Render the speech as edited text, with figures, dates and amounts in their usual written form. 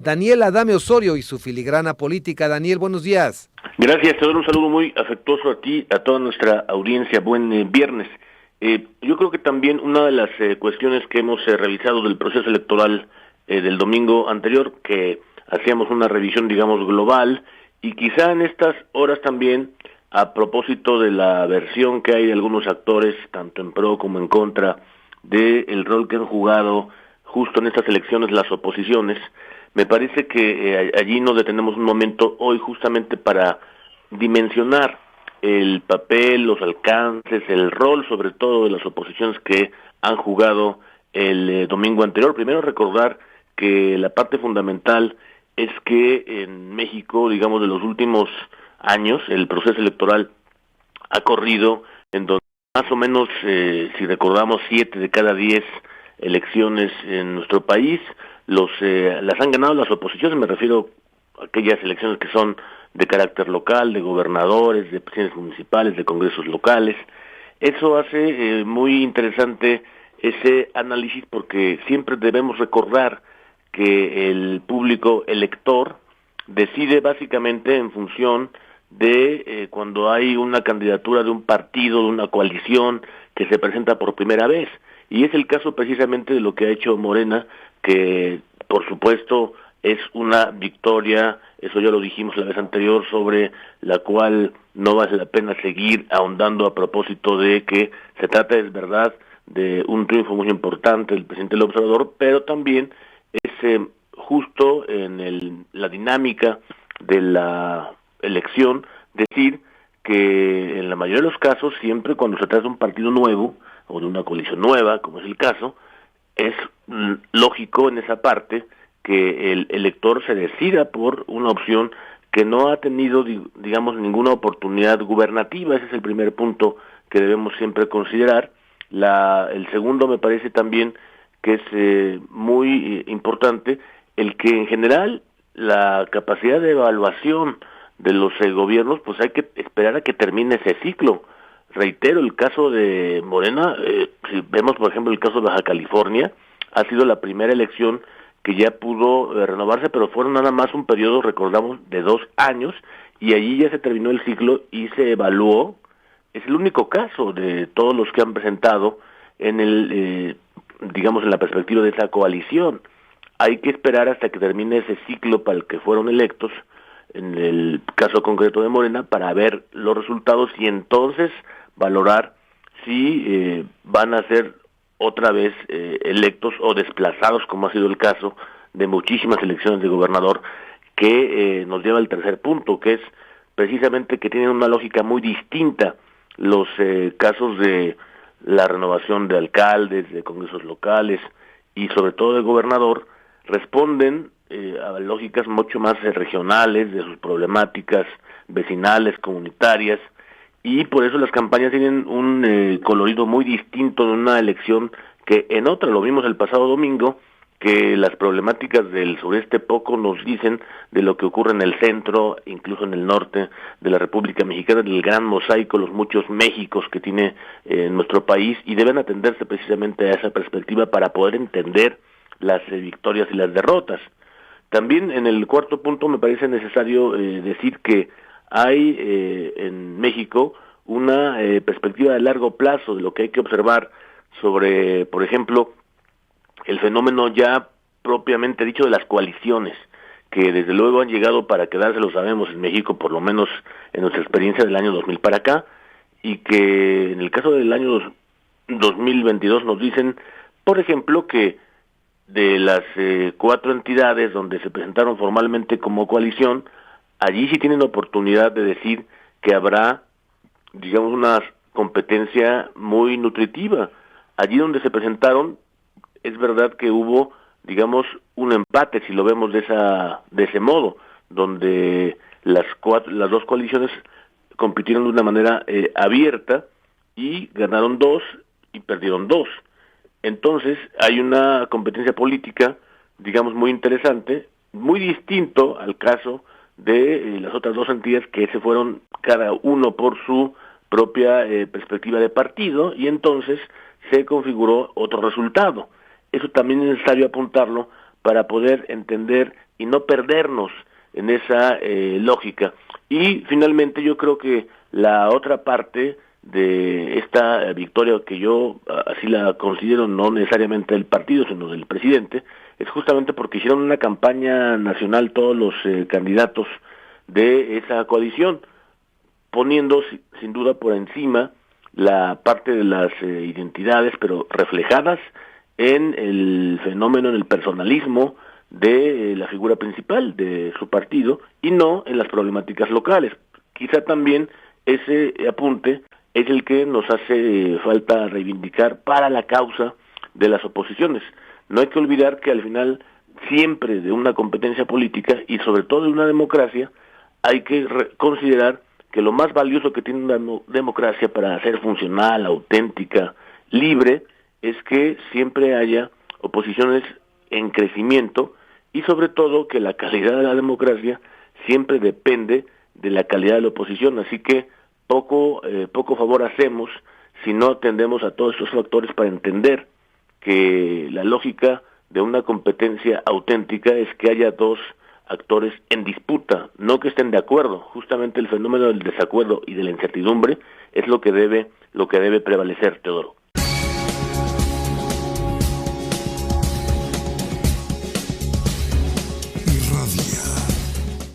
Daniel Adame Osorio y su filigrana política. Daniel, buenos días. Gracias, te doy un saludo muy afectuoso a ti, a toda nuestra audiencia. Buen viernes. Yo creo que también una de las cuestiones que hemos revisado del proceso electoral del domingo anterior, que hacíamos una revisión, digamos, global, y quizá en estas horas también, a propósito de la versión que hay de algunos actores, tanto en pro como en contra, del rol que han jugado justo en estas elecciones las oposiciones, me parece que allí nos detenemos un momento hoy justamente para dimensionar el papel, los alcances, el rol sobre todo de las oposiciones que han jugado el domingo anterior. Primero recordar que la parte fundamental es que en México, digamos, de los últimos años, el proceso electoral ha corrido en donde más o menos, si recordamos, 7 de cada 10 elecciones en nuestro país las han ganado las oposiciones. Me refiero a aquellas elecciones que son de carácter local, de gobernadores, de presidentes municipales, de congresos locales. Eso hace muy interesante ese análisis, porque siempre debemos recordar que el público elector decide básicamente en función de cuando hay una candidatura de un partido, de una coalición que se presenta por primera vez. Y es el caso precisamente de lo que ha hecho Morena, que por supuesto es una victoria, eso ya lo dijimos la vez anterior, sobre la cual no vale la pena seguir ahondando a propósito de que se trata, es verdad, de un triunfo muy importante del presidente López Obrador, pero también es justo en la dinámica de la elección decir que en la mayoría de los casos, siempre cuando se trata de un partido nuevo o de una coalición nueva, como es el caso, es lógico en esa parte que el elector se decida por una opción que no ha tenido, digamos, ninguna oportunidad gubernativa. Ese es el primer punto que debemos siempre considerar. El segundo me parece también que es muy importante el que en general la capacidad de evaluación de los gobiernos, pues hay que esperar a que termine ese ciclo. Reitero, el caso de Morena, si vemos por ejemplo el caso de Baja California, ha sido la primera elección que ya pudo renovarse, pero fueron nada más un periodo, recordamos, de 2 años, y allí ya se terminó el ciclo y se evaluó. Es el único caso de todos los que han presentado en digamos, en la perspectiva de esa coalición. Hay que esperar hasta que termine ese ciclo para el que fueron electos, en el caso concreto de Morena, para ver los resultados y entonces valorar si van a ser otra vez electos o desplazados, como ha sido el caso de muchísimas elecciones de gobernador, que nos lleva al tercer punto, que es precisamente que tienen una lógica muy distinta los casos de la renovación de alcaldes, de congresos locales y sobre todo de gobernador, responden a lógicas mucho más regionales, de sus problemáticas vecinales, comunitarias, y por eso las campañas tienen un colorido muy distinto de una elección que en otra. Lo vimos el pasado domingo, que las problemáticas del sureste poco nos dicen de lo que ocurre en el centro, incluso en el norte de la República Mexicana, del gran mosaico, los muchos Méxicos que tiene nuestro país, y deben atenderse precisamente a esa perspectiva para poder entender las victorias y las derrotas. También en el cuarto punto me parece necesario decir que hay en México una perspectiva de largo plazo de lo que hay que observar sobre, por ejemplo, el fenómeno ya propiamente dicho de las coaliciones, que desde luego han llegado para quedarse, lo sabemos en México, por lo menos en nuestra experiencia del año 2000 para acá, y que en el caso del año 2022 nos dicen, por ejemplo, que de las 4 entidades donde se presentaron formalmente como coalición, allí sí tienen oportunidad de decir que habrá, digamos, una competencia muy nutritiva. Allí donde se presentaron, es verdad que hubo, digamos, un empate, si lo vemos de ese modo, donde las 2 coaliciones compitieron de una manera abierta y ganaron 2 y perdieron 2. Entonces hay una competencia política, digamos, muy interesante, muy distinto al caso de las otras 2 entidades que se fueron cada uno por su propia perspectiva de partido, y entonces se configuró otro resultado. Eso también es necesario apuntarlo para poder entender y no perdernos en esa lógica. Y finalmente yo creo que la otra parte de esta victoria, que yo así la considero, no necesariamente del partido, sino del presidente, es justamente porque hicieron una campaña nacional todos los candidatos de esa coalición, poniendo sin duda por encima la parte de las identidades, pero reflejadas en el fenómeno, en el personalismo de la figura principal de su partido y no en las problemáticas locales. Quizá también ese apunte es el que nos hace falta reivindicar para la causa de las oposiciones. No hay que olvidar que al final siempre de una competencia política y sobre todo de una democracia hay que considerar que lo más valioso que tiene una democracia para ser funcional, auténtica, libre, es que siempre haya oposiciones en crecimiento y sobre todo que la calidad de la democracia siempre depende de la calidad de la oposición, así que poco favor hacemos si no atendemos a todos estos factores para entender que la lógica de una competencia auténtica es que haya dos actores en disputa, no que estén de acuerdo. Justamente el fenómeno del desacuerdo y de la incertidumbre es lo que debe prevalecer, Teodoro.